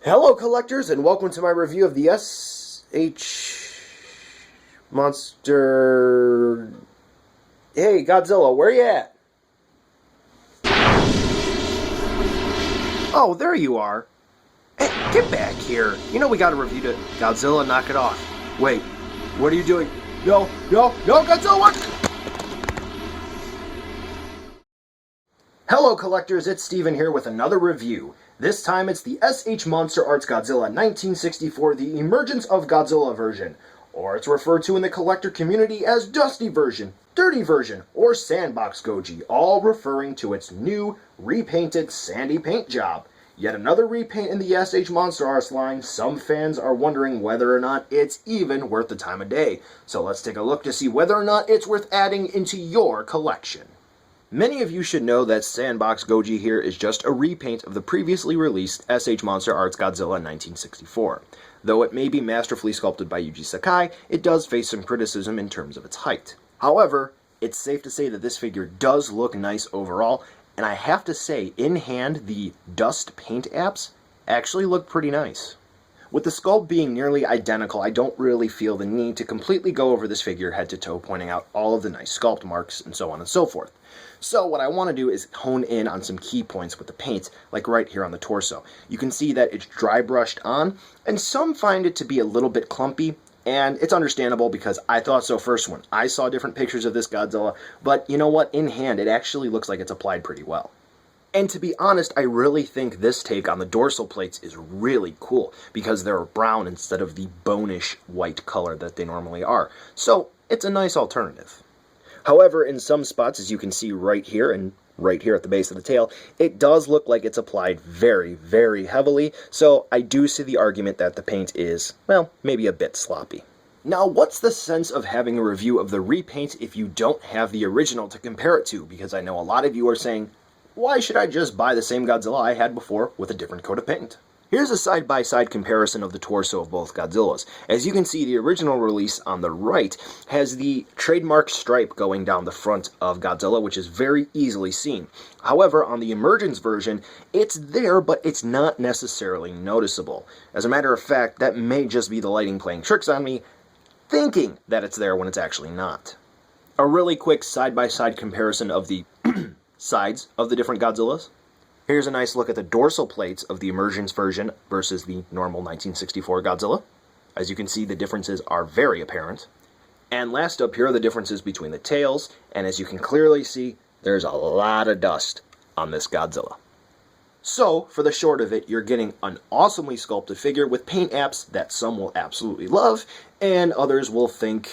Hello, collectors, and welcome to my review of the SH Monster. Hey, Godzilla, where you at? Oh, there you are. Hey, get back here. You know we got a review to Godzilla, knock it off. Wait, what are you doing? No, Godzilla, what? Hello, collectors, it's Steven here with another review. This time it's the SH MonsterArts Godzilla 1964, the Emergence of Godzilla version, or it's referred to in the collector community as Dusty version, Dirty version, or Sandbox Goji, all referring to its new, repainted, sandy paint job. Yet another repaint in the SH MonsterArts line. Some fans are wondering whether or not it's even worth the time of day. So let's take a look to see whether or not it's worth adding into your collection. Many of you should know that Sandbox Goji here is just a repaint of the previously released SH MonsterArts Godzilla 1964. Though it may be masterfully sculpted by Yuji Sakai, it does face some criticism in terms of its height. However, it's safe to say that this figure does look nice overall, and I have to say, in hand, the dust paint apps actually look pretty nice. With the sculpt being nearly identical, I don't really feel the need to completely go over this figure head to toe, pointing out all of the nice sculpt marks and so on and so forth. So what I want to do is hone in on some key points with the paint, like right here on the torso. You can see that it's dry brushed on, and some find it to be a little bit clumpy, and it's understandable because I thought so first when I saw different pictures of this Godzilla, but you know what, in hand it actually looks like it's applied pretty well. And to be honest, I really think this take on the dorsal plates is really cool because they're brown instead of the bonish white color that they normally are. So it's a nice alternative. However, in some spots, as you can see right here and right here at the base of the tail, it does look like it's applied very, very heavily. So I do see the argument that the paint is, well, maybe a bit sloppy. Now, what's the sense of having a review of the repaint if you don't have the original to compare it to? Because I know a lot of you are saying, why should I just buy the same Godzilla I had before with a different coat of paint? Here's a side-by-side comparison of the torso of both Godzillas. As you can see, the original release on the right has the trademark stripe going down the front of Godzilla, which is very easily seen. However, on the Emergence version, it's there, but it's not necessarily noticeable. As a matter of fact, that may just be the lighting playing tricks on me, thinking that it's there when it's actually not. A really quick side-by-side comparison of the sides of the different Godzillas. Here's a nice look at the dorsal plates of the Emergence version versus the normal 1964 Godzilla. As you can see, the differences are very apparent. And last up here are the differences between the tails, and as you can clearly see, there's a lot of dust on this Godzilla. So, for the short of it, you're getting an awesomely sculpted figure with paint apps that some will absolutely love, and others will think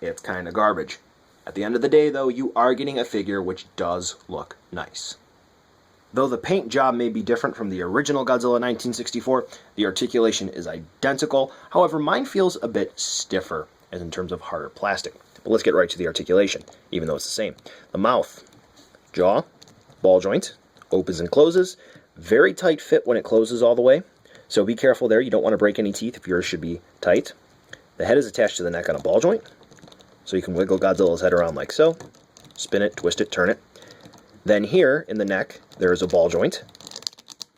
it's kind of garbage. At the end of the day, though, you are getting a figure which does look nice. Though the paint job may be different from the original Godzilla 1964, the articulation is identical. However, mine feels a bit stiffer, as in terms of harder plastic. But let's get right to the articulation, even though it's the same. The mouth, jaw, ball joint, opens and closes. Very tight fit when it closes all the way. So be careful there, you don't want to break any teeth if yours should be tight. The head is attached to the neck on a ball joint. So you can wiggle Godzilla's head around like so, spin it, twist it, turn it. Then here in the neck, there is a ball joint,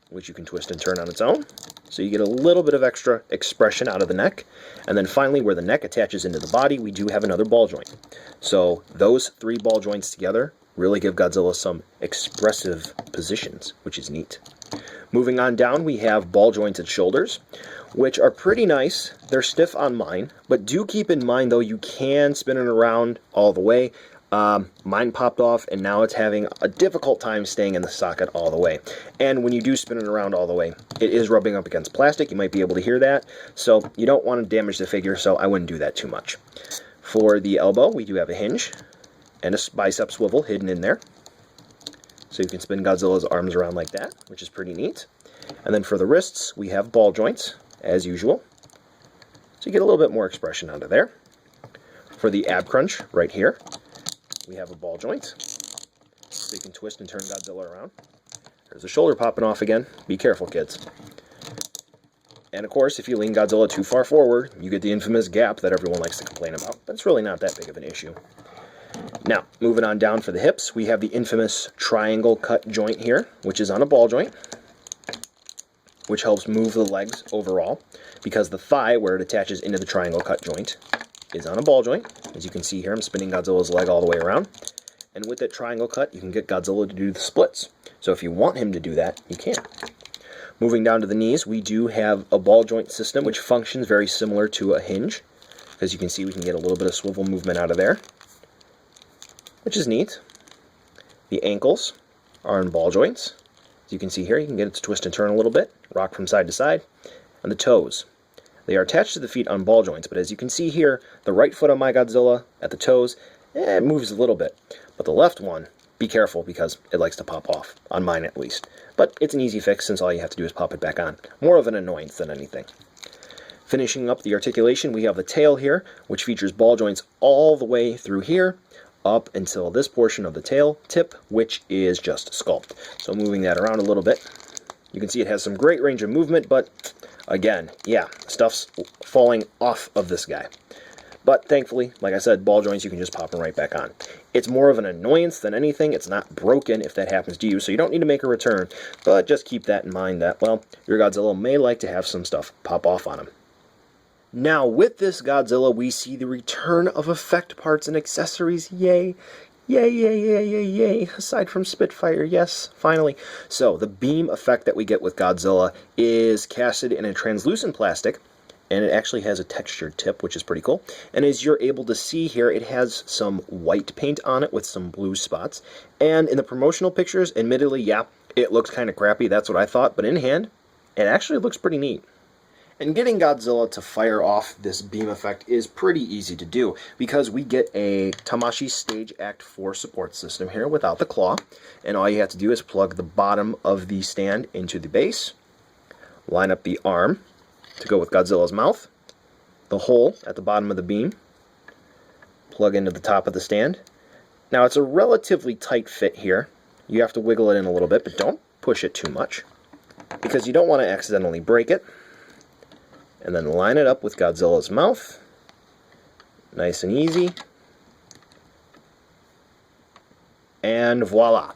which you can twist and turn on its own. So you get a little bit of extra expression out of the neck. And then finally, where the neck attaches into the body, we do have another ball joint. So those three ball joints together really give Godzilla some expressive positions, which is neat. Moving on down, we have ball jointed shoulders, which are pretty nice. They're stiff on mine, but do keep in mind, though, you can spin it around all the way. Mine popped off, and now it's having a difficult time staying in the socket all the way. And when you do spin it around all the way, it is rubbing up against plastic. You might be able to hear that, so you don't want to damage the figure, so I wouldn't do that too much. For the elbow, we do have a hinge and a bicep swivel hidden in there. So you can spin Godzilla's arms around like that, which is pretty neat. And then for the wrists, we have ball joints, as usual. So you get a little bit more expression out of there. For the ab crunch, right here, we have a ball joint. So you can twist and turn Godzilla around. There's the shoulder popping off again. Be careful, kids. And of course, if you lean Godzilla too far forward, you get the infamous gap that everyone likes to complain about. But it's really not that big of an issue. Now, moving on down for the hips, we have the infamous triangle cut joint here, which is on a ball joint. which helps move the legs overall, because the thigh, where it attaches into the triangle cut joint, is on a ball joint. As you can see here, I'm spinning Godzilla's leg all the way around. And with that triangle cut, you can get Godzilla to do the splits. So if you want him to do that, you can. Moving down to the knees, we do have a ball joint system, which functions very similar to a hinge. As you can see, we can get a little bit of swivel movement out of there, which is neat. The ankles are in ball joints. As you can see here, you can get it to twist and turn a little bit, rock from side to side. And the toes. They are attached to the feet on ball joints, but as you can see here, the right foot on my Godzilla at the toes, it moves a little bit. But the left one, be careful because it likes to pop off, on mine at least. But it's an easy fix since all you have to do is pop it back on. More of an annoyance than anything. Finishing up the articulation, we have the tail here, which features ball joints all the way through here, up until this portion of the tail tip, which is just sculpt. So moving that around a little bit, you can see it has some great range of movement, but again, yeah, stuff's falling off of this guy. But thankfully, like I said, ball joints, you can just pop them right back on. It's more of an annoyance than anything. It's not broken if that happens to you, so you don't need to make a return. But just keep that in mind that, well, your Godzilla may like to have some stuff pop off on him. Now, with this Godzilla, we see the return of effect parts and accessories. Yay! Yay, yay, yay, yay, yay. Aside from Spitfire, yes, finally. So, the beam effect that we get with Godzilla is casted in a translucent plastic, and it actually has a textured tip, which is pretty cool. And as you're able to see here, it has some white paint on it with some blue spots. And in the promotional pictures, admittedly, yeah, it looks kind of crappy, that's what I thought, but in hand, it actually looks pretty neat. And getting Godzilla to fire off this beam effect is pretty easy to do, because we get a Tamashii Stage Act 4 support system here without the claw, and all you have to do is plug the bottom of the stand into the base, line up the arm to go with Godzilla's mouth, the hole at the bottom of the beam, plug into the top of the stand. Now it's a relatively tight fit here. You have to wiggle it in a little bit, but don't push it too much, because you don't want to accidentally break it. And then line it up with Godzilla's mouth. Nice and easy. And voila.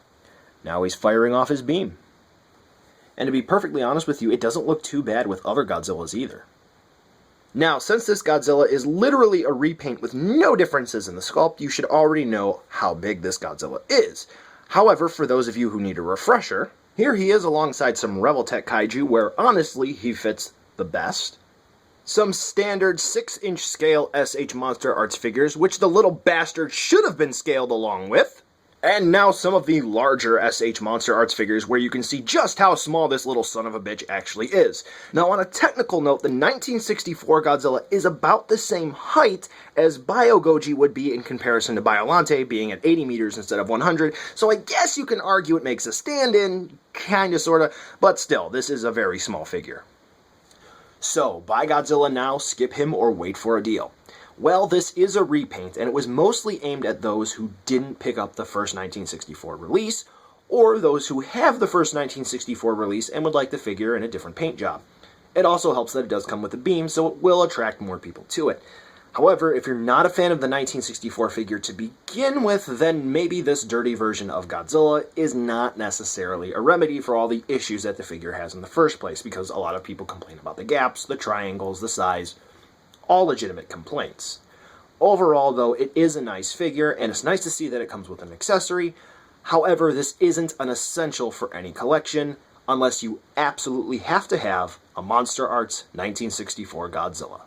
Now he's firing off his beam. And to be perfectly honest with you, it doesn't look too bad with other Godzillas either. Now, since this Godzilla is literally a repaint with no differences in the sculpt, you should already know how big this Godzilla is. However, for those of you who need a refresher, here he is alongside some Revoltech Kaiju where honestly he fits the best. Some standard 6-inch scale SH MonsterArts figures, which the little bastard should have been scaled along with. And now some of the larger SH MonsterArts figures where you can see just how small this little son of a bitch actually is. Now on a technical note, the 1964 Godzilla is about the same height as BioGoji would be in comparison to Biolante being at 80 meters instead of 100, so I guess you can argue it makes a stand-in, kinda sorta, but still, this is a very small figure. So, buy Godzilla now, skip him, or wait for a deal. Well, this is a repaint, and it was mostly aimed at those who didn't pick up the first 1964 release, or those who have the first 1964 release and would like the figure in a different paint job. It also helps that it does come with a beam, so it will attract more people to it. However, if you're not a fan of the 1964 figure to begin with, then maybe this dirty version of Godzilla is not necessarily a remedy for all the issues that the figure has in the first place, because a lot of people complain about the gaps, the triangles, the size, all legitimate complaints. Overall, though, it is a nice figure, and it's nice to see that it comes with an accessory. However, this isn't an essential for any collection, unless you absolutely have to have a MonsterArts 1964 Godzilla.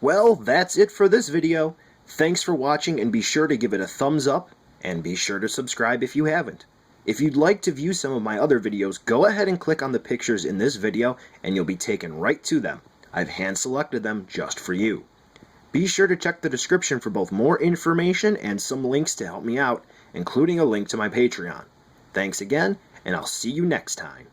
Well, that's it for this video. Thanks for watching, and be sure to give it a thumbs up, and be sure to subscribe if you haven't. If you'd like to view some of my other videos, go ahead and click on the pictures in this video, and you'll be taken right to them. I've hand-selected them just for you. Be sure to check the description for both more information and some links to help me out, including a link to my Patreon. Thanks again, and I'll see you next time.